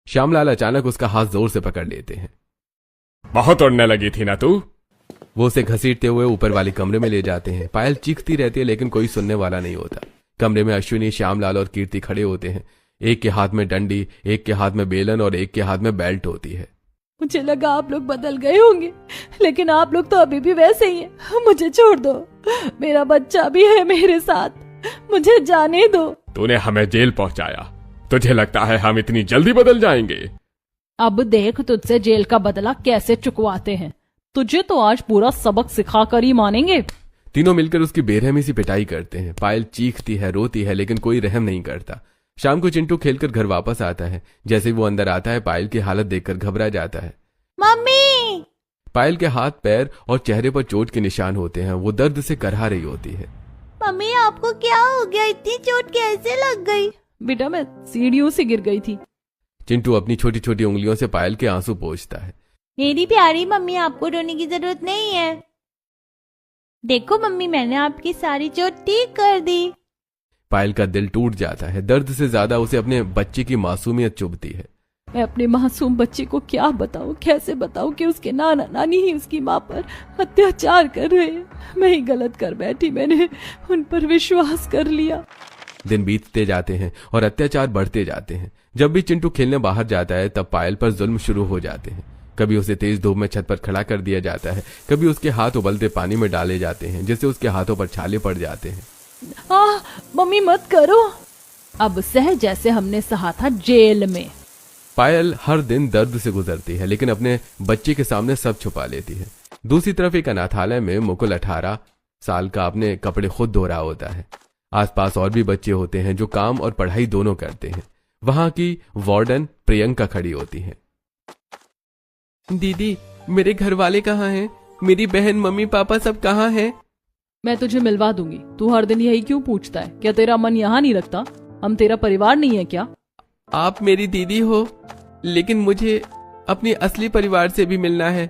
श्यामलाल अचानक उसका हाथ जोर से पकड़ लेते हैं। बहुत उड़ने लगी थी ना तू। वो उसे घसीटते हुए ऊपर वाले कमरे में ले जाते हैं। पायल चीखती रहती है लेकिन कोई सुनने वाला नहीं होता। कमरे में अश्विनी, श्यामलाल और कीर्ति खड़े होते हैं। एक के हाथ में डंडी, एक के हाथ में बेलन और एक के हाथ में बेल्ट होती है। मुझे लगा आप लोग बदल गए होंगे, लेकिन आप लोग तो अभी भी वैसे ही हैं। मुझे छोड़ दो, मेरा बच्चा भी है मेरे साथ, मुझे जाने दो। तूने हमें जेल पहुंचाया, तुझे लगता है हम इतनी जल्दी बदल जाएंगे? अब देख तुझसे जेल का बदला कैसे चुकवाते हैं। तुझे तो आज पूरा सबक सिखा कर ही मानेंगे। तीनों मिलकर उसकी बेरहमी सी पिटाई करते हैं। पायल चीखती है, रोती है, लेकिन कोई रहम नहीं करता। शाम को चिंटू खेलकर घर वापस आता है। जैसे वो अंदर आता है, पायल की हालत देखकर घबरा जाता है। मम्मी! पायल के हाथ, पैर और चेहरे पर चोट के निशान होते हैं। वो दर्द से करहा रही होती है। मम्मी आपको क्या हो गया? इतनी चोट कैसे लग गई? बेटा मैं सीढ़ियों से गिर गई थी। चिंटू अपनी छोटी छोटी उंगलियों से पायल के आंसू पोंछता है। मेरी प्यारी मम्मी, आपको रोने की जरूरत नहीं है। देखो मम्मी, मैंने आपकी सारी चोट ठीक कर दी। पायल का दिल टूट जाता है। दर्द से ज्यादा उसे अपने बच्चे की मासूमियत चुभती है। मैं अपने मासूम बच्चे को क्या बताऊं, कैसे बताऊं कि उसके नाना नानी ही उसकी माँ पर अत्याचार कर रहे हैं। मैं ही गलत कर बैठी, मैंने उन पर विश्वास कर लिया। दिन बीतते जाते हैं और अत्याचार बढ़ते जाते हैं। जब भी चिंटू खेलने बाहर जाता है तब पायल पर जुल्म शुरू हो जाते हैं। कभी उसे तेज धूप में छत पर खड़ा कर दिया जाता है, कभी उसके हाथ उबलते पानी में डाले जाते हैं जिससे उसके हाथों पर छाले पड़ जाते हैं। मम्मी मत करो। अब सह जैसे हमने सहा था जेल में। पायल हर दिन दर्द से गुजरती है लेकिन अपने बच्चे के सामने सब छुपा लेती है। दूसरी तरफ एक अनाथालय में मुकुल 18 साल का अपने कपड़े खुद धो रहा होता है। आसपास और भी बच्चे होते हैं जो काम और पढ़ाई दोनों करते हैं। वहां की वार्डन प्रियंका खड़ी होती है। दीदी, मेरे घर वाले कहाँ हैं? मेरी बहन, मम्मी, पापा सब कहाँ हैं? मैं तुझे मिलवा दूंगी। तू हर दिन यही क्यों पूछता है? क्या तेरा मन यहाँ नहीं लगता? हम तेरा परिवार नहीं है क्या? आप मेरी दीदी हो, लेकिन मुझे अपनी असली परिवार से भी मिलना है।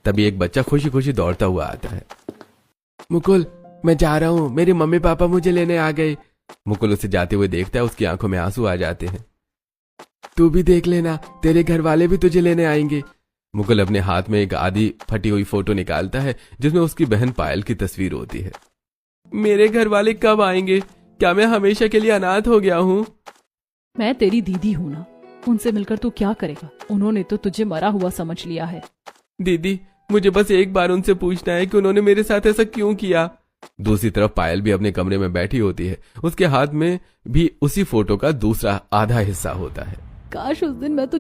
तभी एक बच्चा खुशी खुशी दौड़ता हुआ आता है। मुकुल, मैं जा रहा हूँ, मेरे मम्मी पापा मुझे लेने आ गए। मुकुल उसे जाते हुए देखता है, उसकी आंखों में आंसू आ जाते हैं। तू भी देख लेना, तेरे घर वाले भी तुझे लेने आएंगे। मुकुल अपने हाथ में एक आधी फटी हुई फोटो निकालता है जिसमें उसकी बहन पायल की तस्वीर होती है। मेरे घर वाले कब आएंगे? क्या मैं हमेशा के लिए अनाथ हो गया हूँ? मैं तेरी दीदी हूँ ना, उनसे मिलकर तू क्या करेगा? उन्होंने तो तुझे मरा हुआ समझ लिया है। दीदी, मुझे बस एक बार उनसे पूछना है कि उन्होंने मेरे साथ ऐसा क्यों किया। दूसरी तरफ पायल भी अपने कमरे में बैठी होती है। उसके हाथ में भी उसी फोटो का दूसरा आधा हिस्सा होता है। काश उस दिन मैं